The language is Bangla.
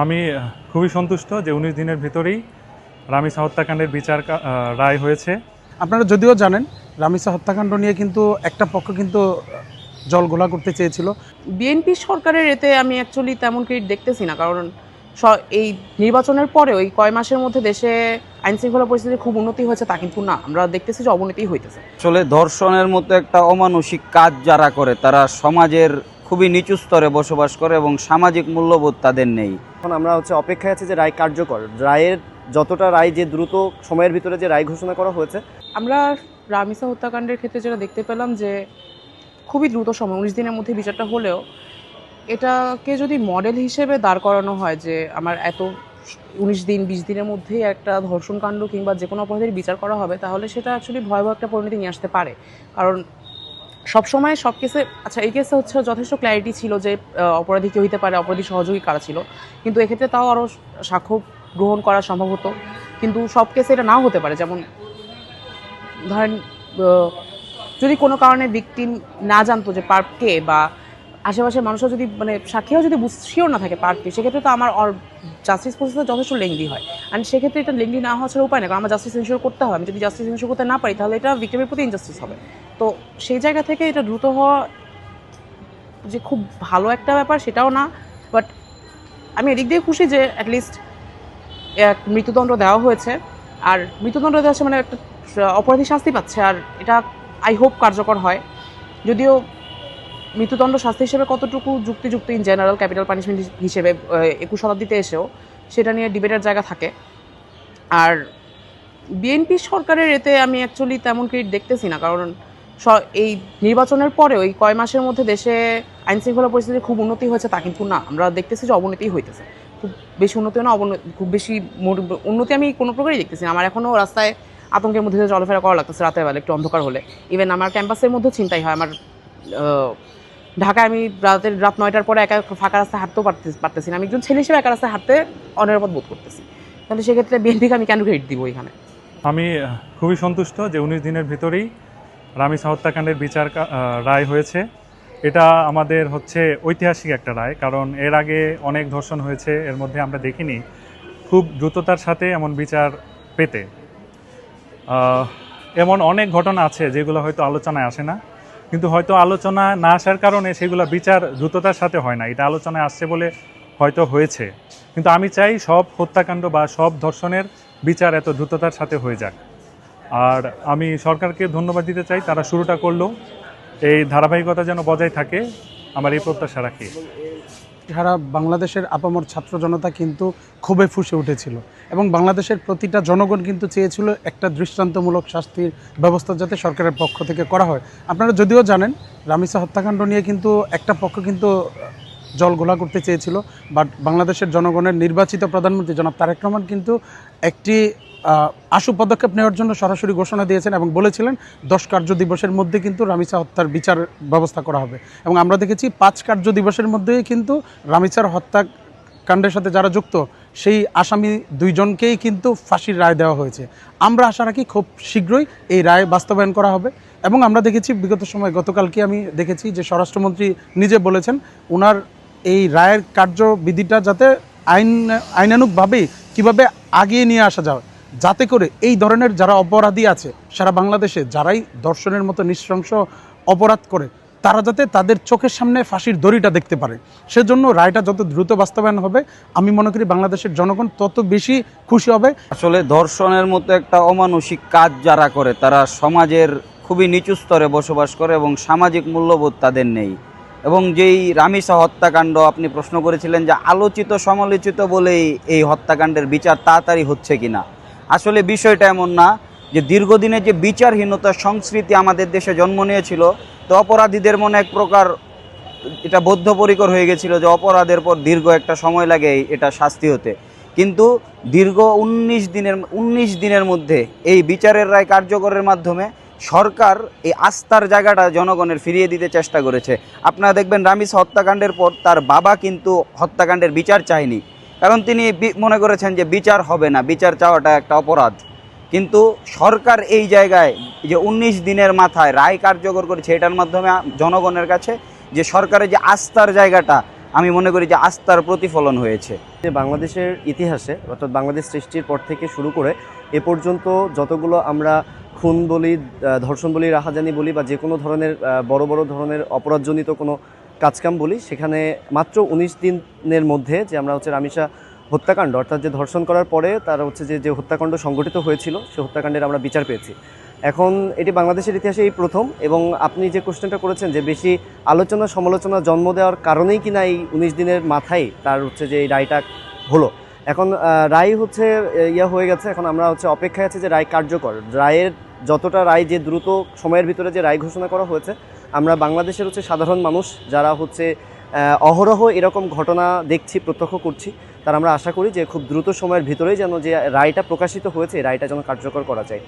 আমি খুবই সন্তুষ্ট যে ১৯ দিনের ভিতরেই রামিসা হত্যাকাণ্ডের বিচার রায় হয়েছে। আপনারা যদিও জানেন রামিসা হত্যাকাণ্ড নিয়ে কিন্তু একটা পক্ষ কিন্তু জলঘোলা করতে চেয়েছিল। বিএনপি সরকারের এতে আমি অ্যাকচুয়ালি তেমন ক্রেডিট দেখতেছি না, কারণ এই নির্বাচনের পরে ওই কয় মাসের মধ্যে দেশে আইনশৃঙ্খলা পরিস্থিতির খুব উন্নতি হয়েছে তা কিন্তু না, আমরা দেখতেছি যে অবনতি হইতেছে। আসলে ধর্ষণের মতো একটা অমানুষিক কাজ যারা করে তারা সমাজের খুবই নিচু স্তরে বসবাস করে এবং সামাজিক মূল্যবোধ তাদের নেই। এখন আমরা অপেক্ষায় আছি যে রায় কার্যকর, রায়ের যতটা রায় যে দ্রুত সময়ের ভিতরে যে রায় ঘোষণা করা হয়েছে। আমরা রামিসা হত্যাকাণ্ডের ক্ষেত্রে যেটা দেখতে পেলাম যে খুবই দ্রুত সময় ১৯ দিনের মধ্যে বিচারটা হলেও এটাকে যদি মডেল হিসেবে দাঁড় করানো হয় যে আমার এত ১৯ দিন ২০ দিনের মধ্যেই একটা ধর্ষণকাণ্ড কিংবা যে কোনো অপরাধের বিচার করা হবে, তাহলে সেটা অ্যাকচুয়ালি ভয়াবহ একটা পরিণতি নিয়ে আসতে পারে। কারণ সবসময় সব কেসে এই কেসে হচ্ছে যথেষ্ট ক্ল্যারিটি ছিল যে অপরাধী কেউ হইতে পারে, অপরাধী সহযোগী কারা ছিল, কিন্তু এক্ষেত্রে তাও আরও সাক্ষ্য গ্রহণ করা সম্ভব হতো। কিন্তু সব কেসে এটা নাও হতে পারে। যেমন ধরেন যদি কোনো কারণে ভিকটিম না জানতো যে পার্প কে, বা আশেপাশের মানুষরা যদি সাক্ষীও যদি শিওর না থাকে পার্প কে, সেক্ষেত্রে তো আমার জাস্টিস প্রসেসটা যথেষ্ট লেংদি হয়। অ্যান্ড সেক্ষেত্রে এটা লেংদি না হওয়ার উপায় না, কারণ আমার জাস্টিস এনশিওর করতে হবে। আমি যদি জাস্টিস এনশিওর করতে না পারি তাহলে এটা ভিকটিমের প্রতি ইনজাস্টিস হবে। তো সেই জায়গা থেকে এটা দ্রুত হওয়া যে খুব ভালো একটা ব্যাপার সেটাও না, বাট আমি এদিক দিয়ে খুশি যে অ্যাটলিস্ট এক মৃত্যুদণ্ড দেওয়া হয়েছে। আর মৃত্যুদণ্ড দেওয়া হচ্ছে একটা অপরাধী শাস্তি পাচ্ছে, আর এটা আই হোপ কার্যকর হয়। যদিও মৃত্যুদণ্ড শাস্তি হিসেবে কতটুকু যুক্তিযুক্ত ইন জেনারেল ক্যাপিটাল পানিশমেন্ট হিসেবে ২১ শতাব্দীতে এসেও সেটা নিয়ে ডিবেটের জায়গা থাকে। আর বিএনপি সরকারের এতে আমি অ্যাকচুয়ালি তেমন ক্রেডিট দেখতেছি না, কারণ এই নির্বাচনের পরে ওই কয় মাসের মধ্যে দেশে আইনশৃঙ্খলা পরিস্থিতির খুব উন্নতি হয়েছে তা কিন্তু না, আমরা দেখতেছি যে অবনতি হইতেছে। খুব বেশি উন্নতিও না, খুব বেশি উন্নতি আমি কোনো প্রকারই দেখতেছি না। আমার এখনও রাস্তায় আতঙ্কের মধ্যে দিয়ে চলাফেরা করা লাগতেছে রাতের বেলা একটু অন্ধকার হলে। ইভেন আমার ক্যাম্পাসের মধ্যেও চিন্তাই হয়। আমার ঢাকায় আমি রাত ৯টার পরে একা ফাঁকা রাস্তায় হাঁটতেও পারতেছি না। আমি একজন ছেলে হিসেবে একা রাস্তায় হাঁটতে অনিরাপদ বোধ করতেছি। তাহলে সেক্ষেত্রে বিএনপিকে আমি কেন ক্রেডিট দিব এখানে? আমি খুবই সন্তুষ্ট যে ১৯ দিনের ভিতরেই রামিসা হত্যাকাণ্ডের বিচার রায় হয়েছে। এটা আমাদের ঐতিহাসিক একটা রায়, কারণ এর আগে অনেক ধর্ষণ হয়েছে, এর মধ্যে আমরা দেখিনি খুব দ্রুততার সাথে এমন বিচার পেতে। এমন অনেক ঘটনা আছে যেগুলো হয়তো আলোচনায় আসে না, কিন্তু হয়তো আলোচনা না আসার কারণে সেগুলো বিচার দ্রুততার সাথে হয় না। এটা আলোচনায় আসছে বলে হয়তো হয়েছে, কিন্তু আমি চাই সব হত্যাকাণ্ড বা সব ধর্ষণের বিচার এত দ্রুততার সাথে হয়ে যাক। আর আমি সরকারকে ধন্যবাদ দিতে চাই, তারা শুরুটা করলো, এই ধারাবাহিকতা যেন বজায় থাকে, আমার এই প্রত্যাশা রাখি। সারা বাংলাদেশের আপামর ছাত্র জনতা কিন্তু ক্ষোভে ফুঁসে উঠেছিল এবং বাংলাদেশের প্রতিটা জনগণ কিন্তু চেয়েছিল একটা দৃষ্টান্তমূলক শাস্তির ব্যবস্থা যাতে সরকারের পক্ষ থেকে করা হয়। আপনারা যদিও জানেন রামিসা হত্যাকাণ্ড নিয়ে কিন্তু একটা পক্ষ কিন্তু জলঘোলা করতে চেয়েছিল, বাট বাংলাদেশের জনগণের নির্বাচিত প্রধানমন্ত্রী জনাব তারেক রহমান কিন্তু একটি আশু পদক্ষেপ নেওয়ার জন্য সরাসরি ঘোষণা দিয়েছেন এবং বলেছিলেন ১০ কার্য দিবসের মধ্যে কিন্তু রামিসা হত্যার বিচার ব্যবস্থা করা হবে। এবং আমরা দেখেছি ৫ কার্য দিবসের মধ্যেই কিন্তু রামিসার হত্যাকাণ্ডের সাথে যারা যুক্ত সেই আসামি ২ জনকেই কিন্তু ফাঁসির রায় দেওয়া হয়েছে। আমরা আশা রাখি খুব শীঘ্রই এই রায় বাস্তবায়ন করা হবে। এবং আমরা দেখেছি বিগত সময়, গতকালকে আমি দেখেছি যে স্বরাষ্ট্রমন্ত্রী নিজে বলেছেন ওনার এই রায়ের কার্যবিধিটা যাতে আইনানুগভাবেই কীভাবে আগিয়ে নিয়ে আসা যায়, যাতে করে এই ধরনের যারা অপরাধী আছে সারা বাংলাদেশে, যারাই ধর্ষণের মতো নৃশংস অপরাধ করে, তারা যাতে তাদের চোখের সামনে ফাঁসির দড়িটা দেখতে পারে। সেজন্য রায়টা যত দ্রুত বাস্তবায়ন হবে আমি মনে করি বাংলাদেশের জনগণ তত বেশি খুশি হবে। আসলে ধর্ষণের মতো একটা অমানুষিক কাজ যারা করে তারা সমাজের খুবই নিচু স্তরে বসবাস করে এবং সামাজিক মূল্যবোধ তাদের নেই। এবং যেই রামিসা হত্যাকাণ্ড আপনি প্রশ্ন করেছিলেন যে আলোচিত সমালোচিত বলেই এই হত্যাকাণ্ডের বিচার তাড়াতাড়ি হচ্ছে কিনা, আসলে বিষয়টা এমন না। যে দীর্ঘদিনে যে বিচারহীনতার সংস্কৃতি আমাদের দেশে জন্ম নিয়েছিল, তো অপরাধীদের মনে এক প্রকার এটা বদ্ধপরিকর হয়ে গেছিল যে অপরাধের পর দীর্ঘ একটা সময় লাগে এটা শাস্তি হতে। কিন্তু দীর্ঘ ১৯ দিনের মধ্যে এই বিচারের রায় কার্যকরের মাধ্যমে সরকার এই আস্থার জায়গাটা জনগণের ফিরিয়ে দিতে চেষ্টা করেছে। আপনারা দেখবেন রামিসা হত্যাকাণ্ডের পর তার বাবা কিন্তু হত্যাকাণ্ডের বিচার চায়নি, কারণ তিনি মনে করেছেন যে বিচার হবে না, বিচার চাওয়াটা একটা অপরাধ। কিন্তু সরকার এই জায়গায় যে ১৯ দিনের মাথায় রায় কার্যকর করেছে, এটার মাধ্যমে জনগণের কাছে যে সরকারের যে আস্থার জায়গাটা আমি মনে করি যে আস্থার প্রতিফলন হয়েছে। যে বাংলাদেশের ইতিহাসে অর্থাৎ বাংলাদেশ সৃষ্টির পর থেকে শুরু করে এ পর্যন্ত যতগুলো আমরা খুন বলি, ধর্ষণ বলি, রাহাজানি বলি বা যে কোনো ধরনের বড় বড় ধরনের অপরাধজনিত কোনো কাজকাম বলি, সেখানে মাত্র 19 দিনের মধ্যে যে আমরা হচ্ছে রামিসা হত্যাকাণ্ড অর্থাৎ যে ধর্ষণ করার পরে তার হচ্ছে যে হত্যাকাণ্ড সংঘটিত হয়েছিল সেই হত্যাকাণ্ডের আমরা বিচার পেয়েছি। এখন এটি বাংলাদেশের ইতিহাসে এই প্রথম। এবং আপনি যে কোশ্চেনটা করেছেন যে বেশি আলোচনা সমালোচনা জন্ম দেওয়ার কারণেই কিনা এই 19 দিনের মাথায় তার হচ্ছে যে এই রায়টা হলো। এখন রায় হচ্ছে ইয়া হয়ে গেছে, এখন আমরা হচ্ছে অপেক্ষায় আছি যে রায় কার্যকর। রায়ের যতটা রায় যে দ্রুত সময়ের ভিতরে যে রায় ঘোষণা করা হয়েছে, আমরা বাংলাদেশের হচ্ছে সাধারণ মানুষ যারা হচ্ছে অহরহ এরকম ঘটনা দেখছি, প্রত্যক্ষ করছি, তারা আমরা আশা করি যে খুব দ্রুত সময়ের ভিতরেই যেন যে রায়টা প্রকাশিত হয়েছে, রায়টা যেন কার্যকর করা যায়।